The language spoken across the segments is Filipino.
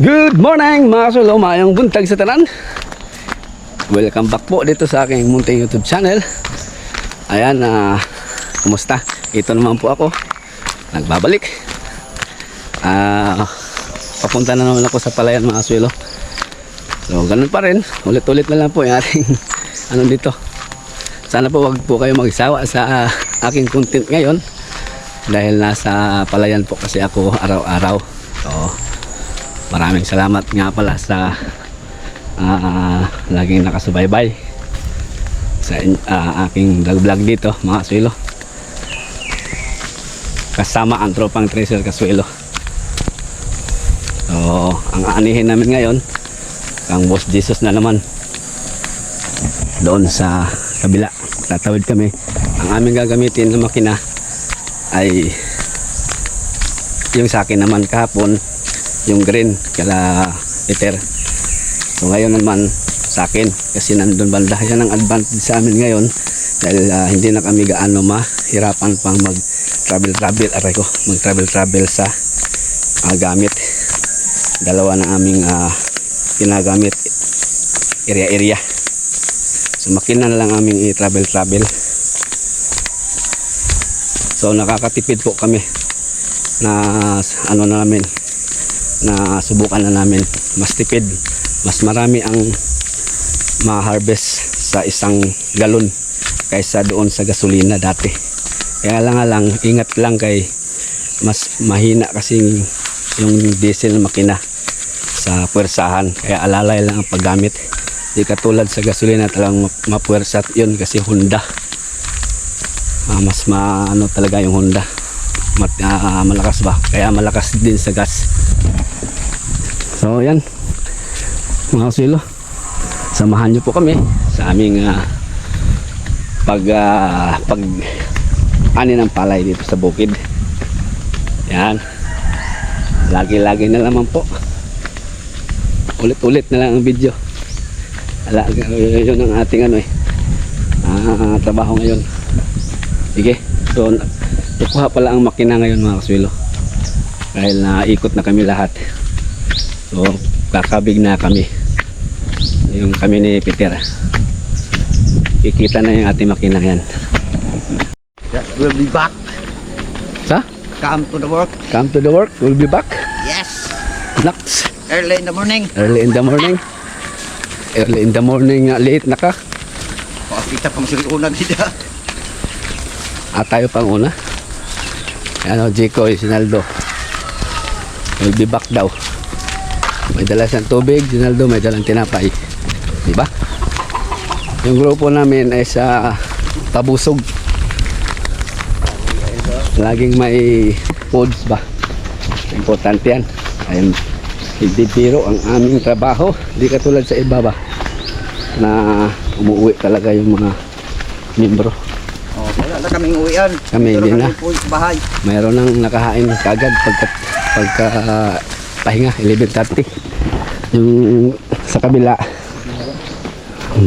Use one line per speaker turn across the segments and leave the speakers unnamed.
Good morning mga kasulo, mayang buntag sa tanan. Welcome back po dito sa aking munting YouTube channel. Ayan, kumusta? Ito naman po ako, nagbabalik. Papunta na naman ako sa palayan mga kasulo. So ganun pa rin, ulit-ulit na lang po yung ating ano dito. Sana po wag po kayo magsawa sa aking content ngayon, dahil nasa palayan po kasi ako araw-araw. So maraming salamat nga pala sa laging nakasubaybay sa aking vlog dito mga kasuelo, kasama ang tropang Treasure Kasuelo. So ang aanihin namin ngayon, ang Boss Jesus na naman doon sa kabila. Tatawid kami. Ang aming gagamitin na makina ay yung sa akin naman kahapon, yung green kala Peter. So ngayon naman sa akin, kasi nandun banda. Yan ang advantage sa amin ngayon, dahil hindi na kami gaano mahirapan pang mag travel sa gamit. Dalawa na aming ginagamit area. So makina na lang aming i-travel. So nakakatipid po kami na ano na namin, na subukan na namin. Mas tipid, mas marami ang ma-harvest sa isang galon kaysa doon sa gasolina dati. Kaya lang ingat lang, kay mas mahina kasi yung diesel na makina sa puwersahan, kaya alalay lang ang paggamit. Di katulad sa gasolina talagang mapuwersa yun, kasi Honda. Mas maano talaga yung Honda, malakas ba, kaya malakas din sa gas. So yan mga kasuelo, samahan nyo po kami sa aming pag ani ng palay dito sa bukid. Yan, lagi na naman po, ulit na lang ang video. Yun ang ating trabaho ngayon. Sige, so kukuha pala ang makina ngayon mga kasuelo, dahil naikot na kami lahat. So kakabig na kami, yung kami ni Peter. Kikita na yung ating makina yan.
We'll be back.
Sa?
Come to the work.
Come to the work, we'll be back.
Yes.
Next.
Early in the morning.
Early in the morning, late na ka.
Kita pa masiri unag sila.
Tayo pang una. Ano, Jico, Sinaldo. We'll be back daw. May dala siyang tubig, Sinaldo may dalang tinapay. Diba? Yung grupo namin ay sa Tabusog. Laging may foods ba? Importante yan. Ay, hindi biro ang aming trabaho. Hindi katulad sa iba ba, na umuwi talaga yung mga membro.
Wala na kaming uwian.
Kami hindi na.
Bahay.
Mayroon nang nakahain kagad pagka pahinga 11:30. Yung sa kabila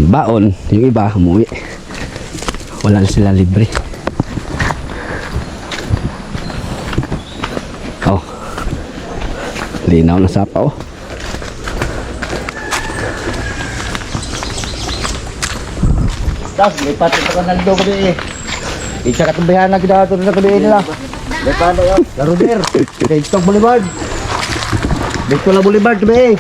baon, yung iba umuwi, wala na sila libre. Linaw na sapa.
Tas lipat ito ka naldo ko di. Isa katumbihan na kita ito na kabihin nila. Lipat na yun. Laruder. Tiktok Boulevard. Victoria Boulevard kabihin.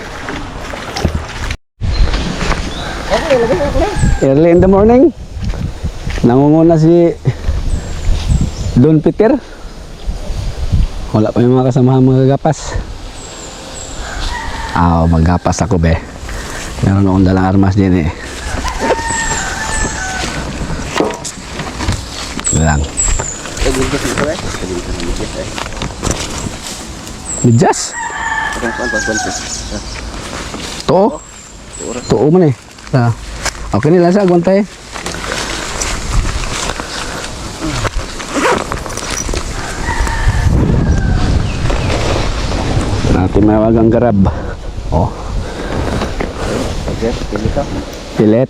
Early in the morning, nangunguna si Don Peter. Wala pa yung mga kasamahan magagapas. Maggapas ako be. Meron akong dalang armas din eh. Lang. Midjas? Too? Too man eh. Okay nila sa aguantay. Natin mawag ang garab. Pilet.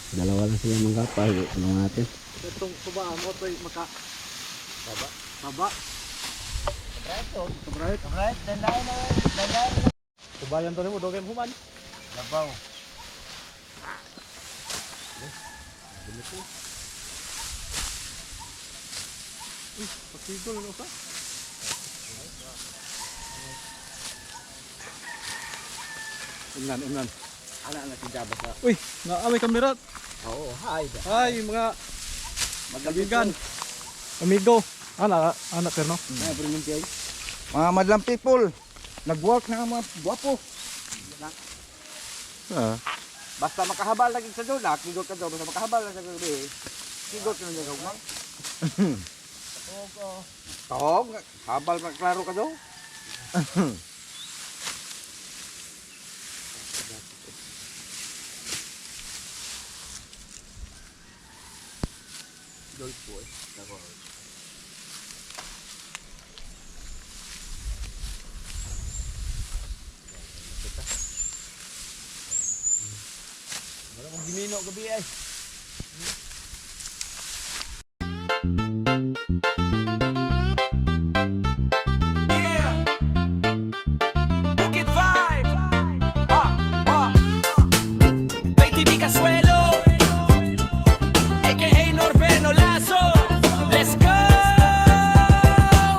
Dalawa lang sila manggapal. Ano natin?
Itong subaan mo ito maka taba. Kabrait. Dandain. Subayan to rin mo, dogay mo human. Labaw. Pasigol ano ka? Umnan. Anak si Jabba sa. Uy, naamay kamera. Oo, hi mga magkaibigan. Amigo. Anak no? Mga madlang people, nag-work na mga guwapo. Basta makahabal lagi sa doon, kigot ka doon, basta makahabal lang sa doon, kigot na niya gawang. Tog, habal maklaro ka doon. Wala kong ginino gabi ay.
Bukid Vibe. Kay TV Casuelo, aka Norberto Lazo. Let's go!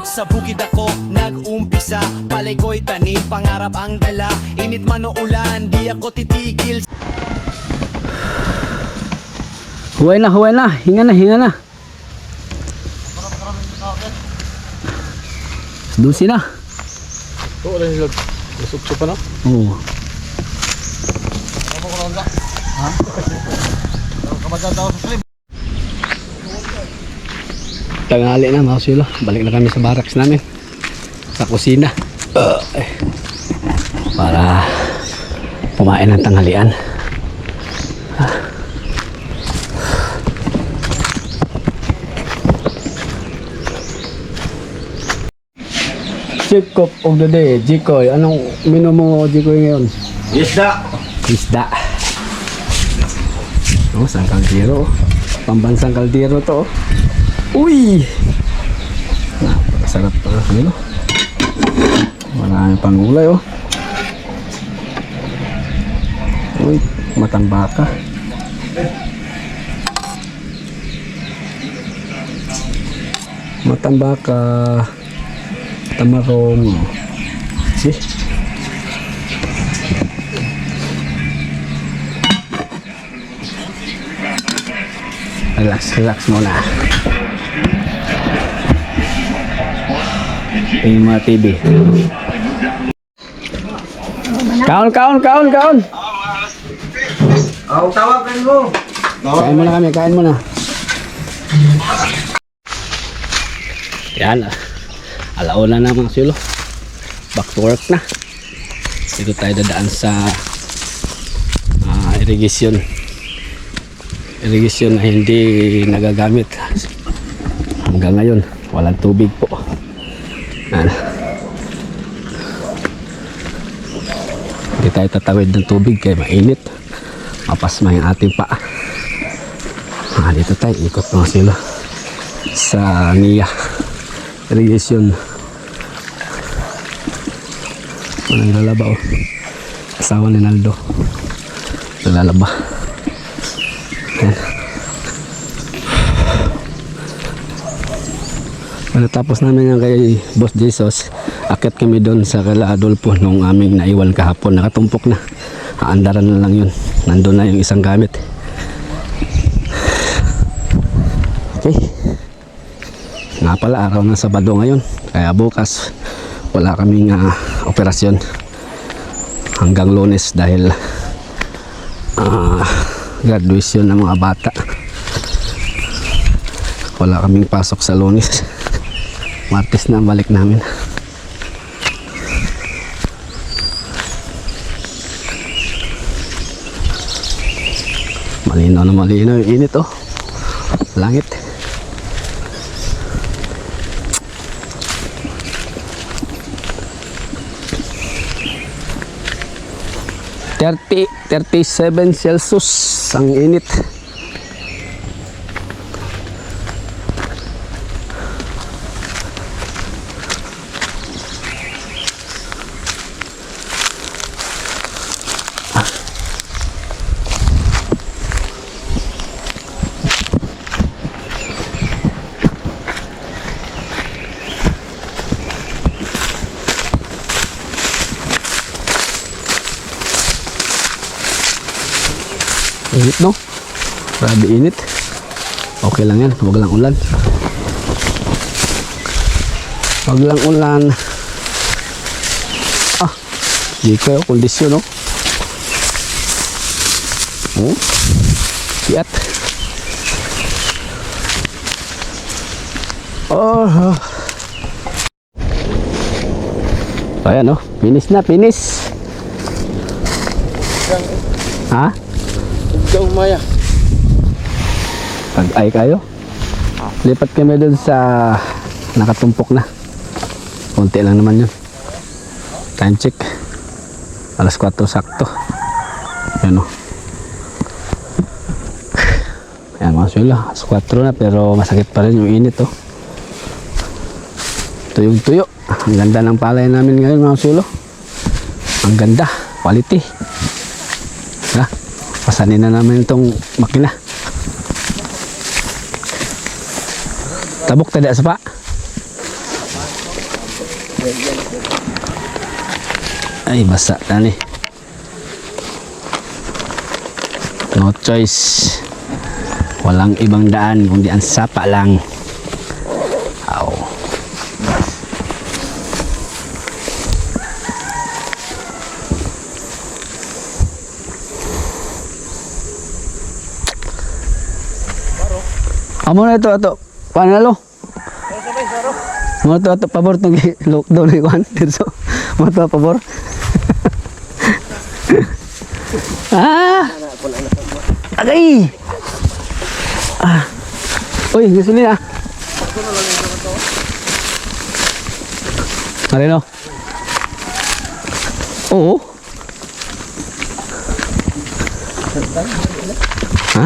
Sa bukid ako nag-umpisa, palay ko'y tanim, pangarap ang dala. Init man o ulan, di ako titigil.
Huway na. Hinga na. Dusi na.
Oo, rin sila. Sup pa na.
Oo.
Ako ko lang ka. Ha? Kamadyan daw sa slip.
Tanghali na mga silo. Balik na kami sa barracks namin. Sa kusina. Para kumain ng tanghalian. Chief Cook of the Day, Jikoy. Anong menu mo, Jikoy, ngayon?
Isda.
Isda. Oh, sang kaldero. Pambansang kaldero to. Uy! Napakasarap to. Ano? Maraming pangulay, oh. Uy, matambaka. Matambaka. Tamarong. See? Relax muna. Yung mga TV. Kaon.
Tawag ka mo.
Kain muna. Yan. Alauna na mga silo. Back to work na. Dito tayo dadaan sa irrigation na hindi nagagamit hanggang ngayon. Walang tubig po. Hindi tayo tatawid ng tubig kaya mainit. Mapasma yung ating paa. Dito tayo ikot mga silo sa NIA irrigation. Naglalaba, oh. Asawa ni Naldo naglalaba. Yan. Natapos namin yan kay Boss Jesus, akit kami doon sa kala Adolfo nung aming naiwan kahapon. Nakatumpok na, aandaran na lang yun. Nandun na yung isang gamit. Okay, nga pala araw ng Sabado ngayon, kaya bukas wala kaming operasyon hanggang Lunes dahil graduation ng mga bata. Wala kaming pasok sa Lunes. Martes na ang balik namin. Malinaw yung init, oh. Langit. 37 Celsius ang init. Init, no? Grabe init. Okay lang yan, huwag lang ulan. Huwag lang ulan. Ah, di kayo kondisyon, no? Oh, kiat. Oh. Ayan, no? Finish na, finish. Ha?
Ikaw Maya.
Pag-ay kayo. Lipat kami doon sa nakatumpok na. Kunti lang naman yun. Time check. Alas 4 sakto. Yan o. Ayan mga sulo. Alas 4 na pero masakit pa rin yung init o. Tuyong-tuyo. Ang ganda ng palay namin ngayon mga sulo. Ang ganda. Quality. Ha? Pasanin na namin itong makina. Tabok tidak sa pa. Ay, basa na ni. No choice. Walang ibang daan kundi ang sapa lang. Aw. Amo na ito, panalo. Mo to pabor tong lockdown ni Juan dirso. Mo to pabor. Ah. Agay. Ah. Uy, gasolina. Marino. Oo. Ha?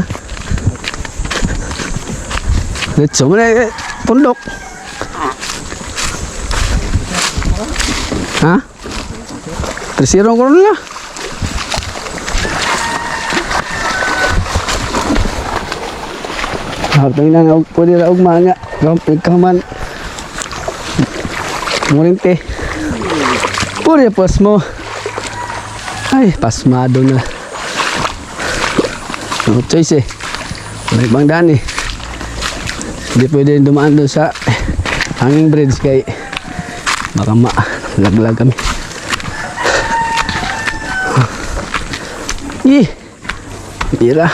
Let's go na pundok. Ha? Tersirong ko na. Habang na nga pwede na ugma nga. Ikaman. Murinti. Pwede pas mo. Ay, pasmado na. No choice eh. May ibang daan eh. Hindi pwede dumaan doon sa hanging bridge kay baka malaglag kami. Bira.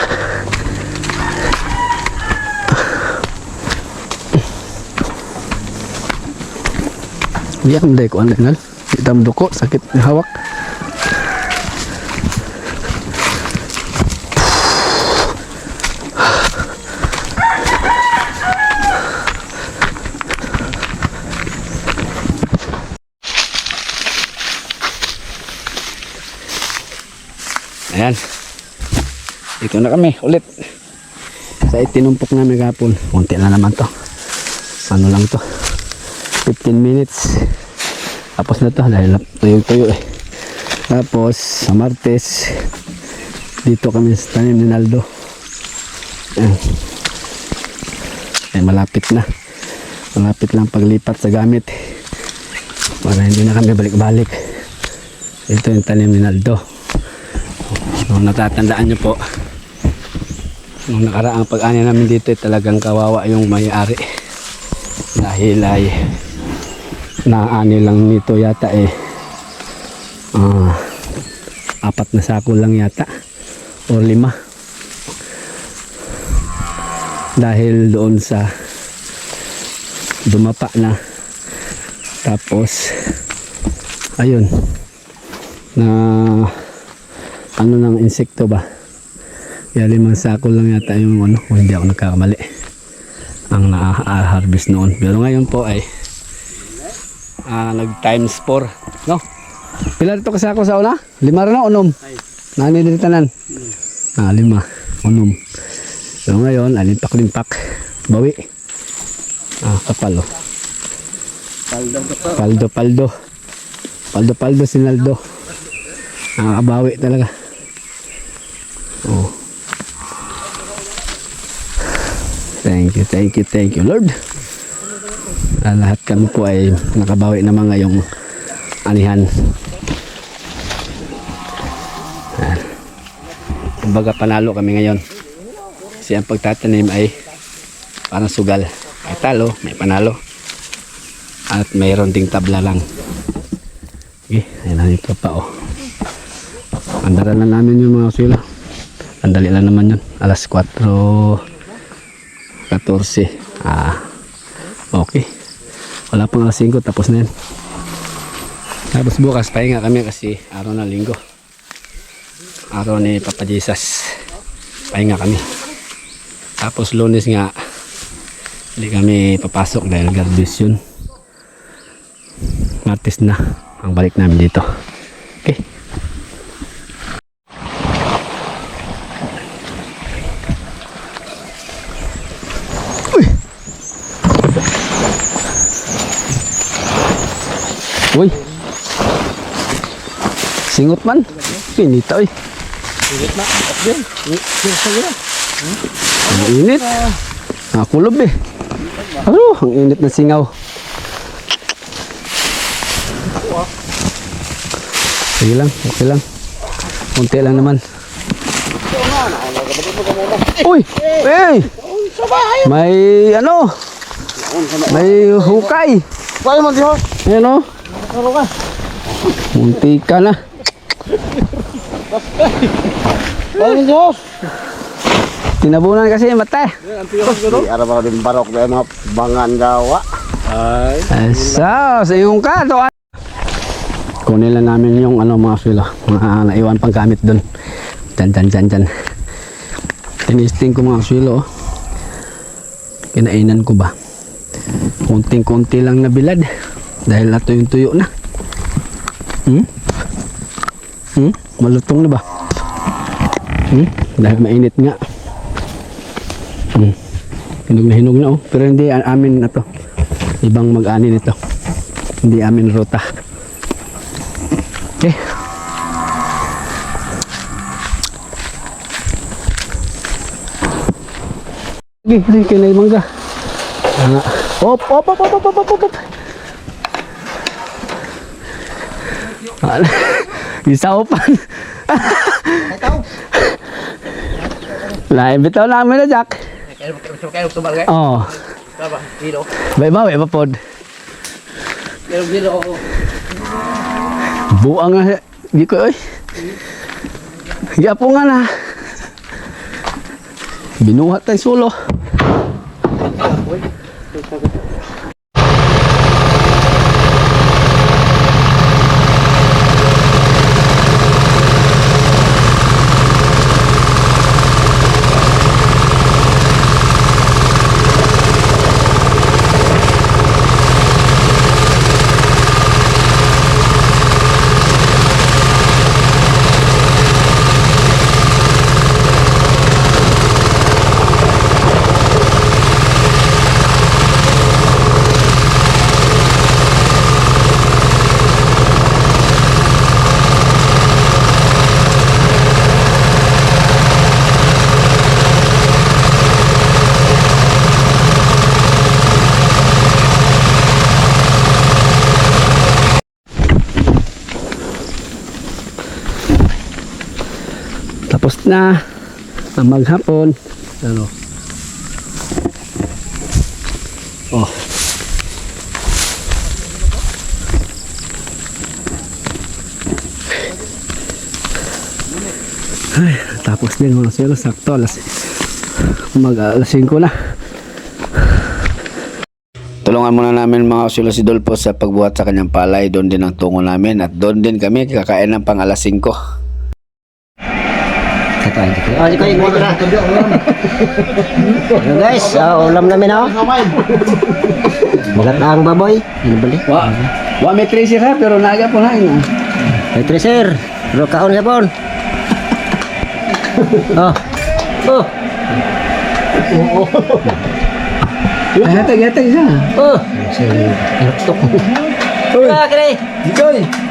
Biyak mo dahil ko ang ganal. Hitam duko, sakit yung hawak. Ayan. Dito na kami ulit. Sa itinumpok namin kapon. Kunti na naman to. Ano lang to. 15 minutes. Tapos na to. Dahil tuyo-tuyo eh. Tapos sa Martes. Dito kami sa tanim ni Naldo. Ayan. Ay malapit na. Malapit lang paglipat sa gamit. Para hindi na kami balik-balik. Ito yung tanim ni Naldo. Kung natatandaan nyo po, nung nakaraang pag-ani namin dito, talagang kawawa yung may-ari. Dahil ay naani lang nito yata eh. 4 na sako lang yata. O 5. Dahil doon sa dumapa na. Tapos, ayun, na ano ng insekto ba, kaya 5 sako lang yata yung ano, kung hindi ako nagkakamali ang na-harvest noon. Pero ngayon po ay nag times 4 no? Pila dito kasako sa una? 5 rin na unom? Nanilitanan. 5. Unom. So ngayon, alimpak-limpak. Bawi. Kapal oh. Paldo sinaldo. Nakakabawi talaga. Oh. Thank you Lord. Lahat kami po ay nakabawi naman ngayong anihan. Kumbaga panalo kami ngayon. Kasi ang pagtatanim ay parang sugal. May talo, may panalo. At mayroon ding tabla lang. Okay, ayun na ito pa oh. Andaran na namin yung mga sila. Andali lang naman yun. Alas 4:14. Okay. Wala pang alas 5, tapos na yan. Tapos bukas pahinga kami kasi araw na linggo. Araw ni Papa Jesus. Pahinga kami. Tapos Lunes nga hindi kami papasok dahil graduation. Martes na ang balik namin dito. Okay. Uy. Singot man. Pinita oy.
Init na. Yan.
Ang init. Nakulob eh. Ano? Ang init na singaw. Sige lang. Okay lang. Kunti lang naman. Uy! Hey! May ano? May hukay.
Paano man diho?
Ayan o.
Ano ka?
Munti ka na.
Paano diho?
Tinabunan kasi mata.
Ara ba din barok na mga bangan gawa. Ay.
Sa iyong ka to. Kunin lang namin yung ano mga sila, mga naiwan pang gamit doon. Dyan. Tinisting ko mga silo. Kinainan ko ba? Kunting-kunti lang na bilad dahil nato yung tuyo na. Malutong na ba? Dahil mainit nga. Hinog na oh. Pero hindi amin na to. Ibang mag-ani nito. Hindi amin ruta. Okay. Sige, kinay mangga. Op. Isaupan. Lain bitaw namin na Jack.
Kaya tumal kay.
Oh.
Tama, dilo.
Bay ba pod.
Pero dilo ako.
Buang nga di ko oy. Giapo nga na. Binuhat tay sulo. Tapos na ang maghapon. Ano? Oh. Ay, tapos din mga silo, sakto alas 5 na. Tulungan muna namin mga silo si Dolpo sa pagbuhat sa kanyang palay. Doon din ang tungo namin at doon din kami kakain ng pang alas 5.
Guys, ulam namin ako. Magandang baboy. Ano ba li?
Wa may tracer ha, pero naga po na.
May tracer. Pero kaon ka pon. Oh. Oh. Oo.
Hatag siya.
Oh. Sige. Laptop. Uy. Kare.
Joy!